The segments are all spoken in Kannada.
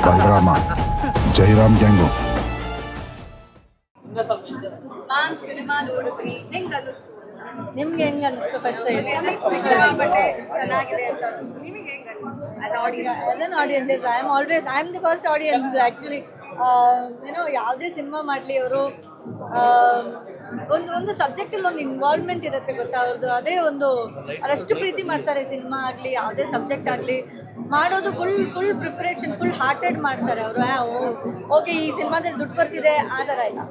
Balarama Jairam gang. Ma'am cinema ನೋಡಿದ್ರಿ ಹೆಂಗ್ ಅನಿಸ್ತು? ನಿಮ್ಗೆ ಹೆಂಗೆ ಅನಿಸ್ತು? ಫಸ್ಟ್ ಬಟ್ಟೆ ಚೆನ್ನಾಗಿದೆ ಅಂತ ನಿಮಗೆ ಹೆಂಗ್ ಅನಿಸ್ತು? As audience as an audience I am the first audience actually. ಏನೋ ಯಾವುದೇ ಸಿನಿಮಾ ಮಾಡಲಿ ಅವರು ಒಂದು ಸಬ್ಜೆಕ್ಟಲ್ಲಿ ಒಂದು ಇನ್ವಾಲ್ವ್ಮೆಂಟ್ ಇರುತ್ತೆ ಗೊತ್ತಾ ಅವ್ರದ್ದು. ಅದೇ ಒಂದು ಅವರಷ್ಟು ಪ್ರೀತಿ ಮಾಡ್ತಾರೆ. ಸಿನಿಮಾ ಆಗಲಿ ಯಾವುದೇ ಸಬ್ಜೆಕ್ಟ್ ಆಗಲಿ ಮಾಡೋದು ಫುಲ್ ಪ್ರಿಪ್ರೇಷನ್, ಫುಲ್ ಹಾರ್ಟೆಡ್ ಮಾಡ್ತಾರೆ ಅವರು. ಓಕೆ ಈ ಸಿನಿಮಾದಲ್ಲಿ ದುಡ್ಡು ಬರ್ತಿದೆ ಆ ಥರ ಇಲ್ಲ.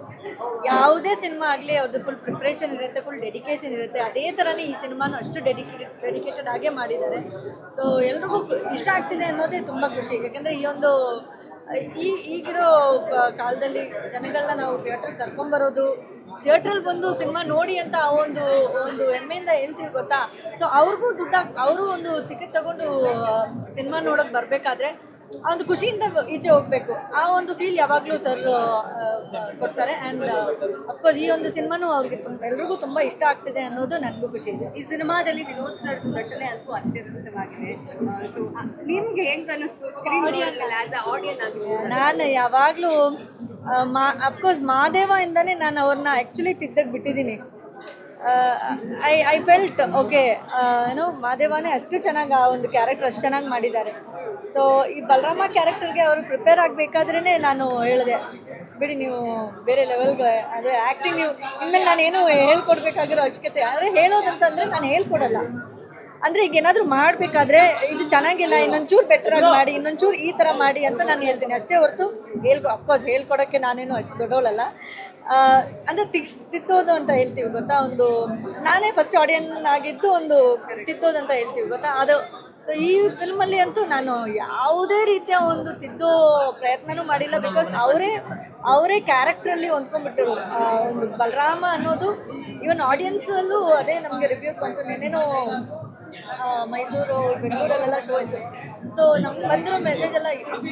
ಯಾವುದೇ ಸಿನಿಮಾ ಆಗಲಿ ಅವ್ರದ್ದು ಫುಲ್ ಪ್ರಿಪ್ರೇಷನ್ ಇರುತ್ತೆ, ಫುಲ್ ಡೆಡಿಕೇಶನ್ ಇರುತ್ತೆ. ಅದೇ ಥರನೇ ಈ ಸಿನಿಮಾನು ಅಷ್ಟು ಡೆಡಿಕೇಟೆಡ್ ಆಗೇ ಮಾಡಿದ್ದಾರೆ. ಸೊ ಎಲ್ರಿಗೂ ಇಷ್ಟ ಆಗ್ತಿದೆ ಅನ್ನೋದೇ ತುಂಬ ಖುಷಿ. ಯಾಕೆಂದರೆ ಈಗಿರೋ ಕಾಲದಲ್ಲಿ ಜನಗಳನ್ನ ನಾವು ಥಿಯೇಟ್ರಿಗೆ ಕರ್ಕೊಂಬರೋದು, ಥಿಯೇಟ್ರಲ್ಲಿ ಬಂದು ಸಿನಿಮಾ ನೋಡಿ ಅಂತ ಒಂದು ಹೆಮ್ಮೆಯಿಂದ ಹೇಳ್ತೀವಿ ಗೊತ್ತಾ. ಸೊ ಅವ್ರಿಗೂ ಅವರು ಒಂದು ಟಿಕೆಟ್ ತಗೊಂಡು ಸಿನಿಮಾ ನೋಡೋಕೆ ಬರಬೇಕಾದ್ರೆ ಆ ಒಂದು ಖುಷಿಯಿಂದ ಈಚೆ ಹೋಗಬೇಕು. ಆ ಒಂದು ಫೀಲ್ ಯಾವಾಗಲೂ ಸರ್ ಕೊಡ್ತಾರೆ. ಆ್ಯಂಡ್ ಅಫ್ಕೋರ್ಸ್ ಈ ಒಂದು ಸಿನಿಮಾನು ಅವ್ರಿಗೆ ಎಲ್ರಿಗೂ ತುಂಬ ಇಷ್ಟ ಆಗ್ತಿದೆ ಅನ್ನೋದು ನನಗೂ ಖುಷಿ ಇದೆ. ಈ ಸಿನಿಮಾದಲ್ಲಿ ವಿನೋದ್ ಸರ್ ನಟನೆ ಅಂತೂ ಅತ್ಯದ್ಭುತವಾಗಿದೆ. ಸೊ ನಿಮ್ಗೆ ಹೆಂಗ್ ಅನಿಸ್ತು ಸ್ಕ್ರೀನ್ ಆಸ್ ಅ ಆಡಿಯನ್ ಆಗಿ? ನಾನು ಯಾವಾಗಲೂ ಅಫ್ಕೋರ್ಸ್ ಮಹಾದೇವ ಇಂದನೇ ನಾನು ಅವ್ರನ್ನ ಆ್ಯಕ್ಚುಲಿ ತಿದ್ದಕ್ಕೆ ಬಿಟ್ಟಿದ್ದೀನಿ. ಐ ಫೆಲ್ಟ್ ಓಕೆ ಏನೋ ಮಹಾದೇವನೇ ಅಷ್ಟು ಚೆನ್ನಾಗಿ ಆ ಒಂದು ಕ್ಯಾರೆಕ್ಟರ್ ಅಷ್ಟು ಚೆನ್ನಾಗಿ ಮಾಡಿದ್ದಾರೆ. ಸೊ ಈ ಬಲರಾಮ ಕ್ಯಾರೆಕ್ಟರ್ಗೆ ಅವರು ಪ್ರಿಪೇರ್ ಆಗಬೇಕಾದ್ರೇ ನಾನು ಹೇಳಿದೆ, ಬಿಡಿ ನೀವು ಬೇರೆ ಲೆವೆಲ್ಗೆ ಅಂದರೆ ಆ್ಯಕ್ಟಿಂಗ್ ನೀವು ಇನ್ಮೇಲೆ ನಾನೇನು ಹೇಳ್ಕೊಡ್ಬೇಕಾಗಿರೋ ಅವಶ್ಯಕತೆ. ಆದರೆ ಹೇಳೋದಂತಂದರೆ ನಾನು ಹೇಳ್ಕೊಡಲ್ಲ. ಅಂದರೆ ಈಗ ಏನಾದರೂ ಮಾಡಬೇಕಾದ್ರೆ ಇದು ಚೆನ್ನಾಗಿಲ್ಲ, ಇನ್ನೊಂಚೂರು ಬೆಟ್ರಾಗಿ ಮಾಡಿ, ಇನ್ನೊಂಚೂರು ಈ ಥರ ಮಾಡಿ ಅಂತ ನಾನು ಹೇಳ್ತೀನಿ ಅಷ್ಟೇ ಹೊರತು ಅಫ್ಕೋರ್ಸ್ ಹೇಳ್ಕೊಡೋಕ್ಕೆ ನಾನೇನು ಅಷ್ಟು ದೊಡ್ಡವಳಲ್ಲ. ಅಂದರೆ ತಿದ್ದೋದು ಅಂತ ಹೇಳ್ತೀವಿ ಗೊತ್ತಾ. ನಾನೇ ಫಸ್ಟ್ ಆಡಿಯನ್ ಆಗಿದ್ದು ಒಂದು ತಿದ್ದೋದು ಅಂತ ಹೇಳ್ತೀವಿ ಗೊತ್ತಾ ಅದು. ಸೊ ಈ ಫಿಲ್ಮಲ್ಲಿ ಅಂತೂ ನಾನು ಯಾವುದೇ ರೀತಿಯ ಒಂದು ತಿದ್ದೋ ಪ್ರಯತ್ನನೂ ಮಾಡಿಲ್ಲ. ಬಿಕಾಸ್ ಅವರೇ ಕ್ಯಾರೆಕ್ಟ್ರಲ್ಲಿ ಹೊಂದ್ಕೊಂಡ್ಬಿಟ್ಟರು. ಒಂದು ಬಲರಾಮ ಅನ್ನೋದು ಈವನ್ ಆಡಿಯನ್ಸಲ್ಲೂ ಅದೇ ನಮಗೆ ರಿವ್ಯೂಸ್ ಬಂತು. ನೆನ್ನೆನೋ ಮೈಸೂರು ಬೆಂಗಳೂರಲ್ಲೆಲ್ಲ ಶೋ ಇತ್ತು. ಸೊ ನಮ್ಗೆ ಬಂದಿರೋ ಮೆಸೇಜ್ ಎಲ್ಲ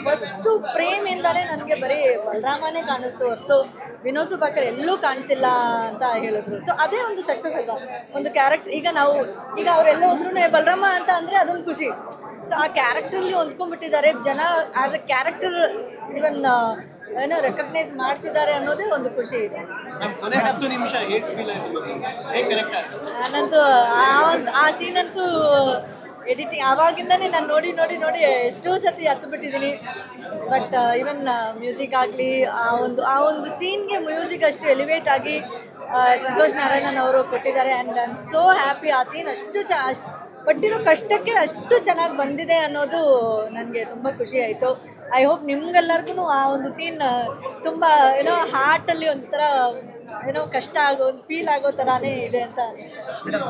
ಫಸ್ಟು ಫ್ರೇಮಿಂದಲೇ ನನಗೆ ಬರೀ ಬಲರಾಮನೇ ಕಾಣಿಸ್ತು ಹೊರತು ವಿನೋದ್ ಪ್ರಭಾಕರ್ ಎಲ್ಲೂ ಕಾಣಿಸಿಲ್ಲ ಅಂತ ಹೇಳಿದ್ರು. ಸೊ ಅದೇ ಒಂದು ಸಕ್ಸಸ್ ಅಲ್ವಾ ಒಂದು ಕ್ಯಾರೆಕ್ಟರ್. ಈಗ ಅವರೆಲ್ಲ ಹೋದ್ರೂ ಬಲರಾಮ ಅಂತ ಅಂದರೆ ಅದೊಂದು ಖುಷಿ. ಸೊ ಆ ಕ್ಯಾರೆಕ್ಟ್ರಲ್ಲಿ ಹೊಂದ್ಕೊಂಡ್ಬಿಟ್ಟಿದ್ದಾರೆ ಜನ. ಆ್ಯಸ್ ಅ ಕ್ಯಾರೆಕ್ಟರ್ ಇವನ್ ಏನೋ ರೆಕಗ್ನೈಸ್ ಮಾಡ್ತಿದ್ದಾರೆ ಅನ್ನೋದೇ ಒಂದು ಖುಷಿ ಇದೆ. ನಾನಂತೂ ಆ ಸೀನಂತೂ ಎಡಿಟಿಂಗ್ ಆವಾಗಿಂದನೇ ನಾನು ನೋಡಿ ಎಷ್ಟೋ ಸತಿ ಹತ್ತುಬಿಟ್ಟಿದ್ದೀನಿ. ಬಟ್ ಇವನ್ ಮ್ಯೂಸಿಕ್ ಆಗಲಿ ಆ ಒಂದು ಸೀನ್ಗೆ ಮ್ಯೂಸಿಕ್ ಅಷ್ಟು ಎಲಿವೇಟ್ ಆಗಿ ಸಂತೋಷ್ ನಾರಾಯಣನ್ ಅವರು ಕೊಟ್ಟಿದ್ದಾರೆ. And I am so happy. ಆ ಸೀನ್ ಅಷ್ಟು ಪಟ್ಟಿರೋ ಕಷ್ಟಕ್ಕೆ ಅಷ್ಟು ಚೆನ್ನಾಗಿ ಬಂದಿದೆ ಅನ್ನೋದು ನನಗೆ ತುಂಬ ಖುಷಿ ಆಯಿತು. ಐ ಹೋಪ್ ನಿಮ್ಗೆಲ್ಲರಿಗೂ ಆ ಒಂದು ಸೀನ್ ತುಂಬ ಹಾರ್ಟಲ್ಲಿ ಒಂಥರ ಕಷ್ಟ ಆಗೋ ಒಂದು ಫೀಲ್ ಆಗೋ ಥರನೇ ಇದೆ ಅಂತ ಅನಿಸ್ತು.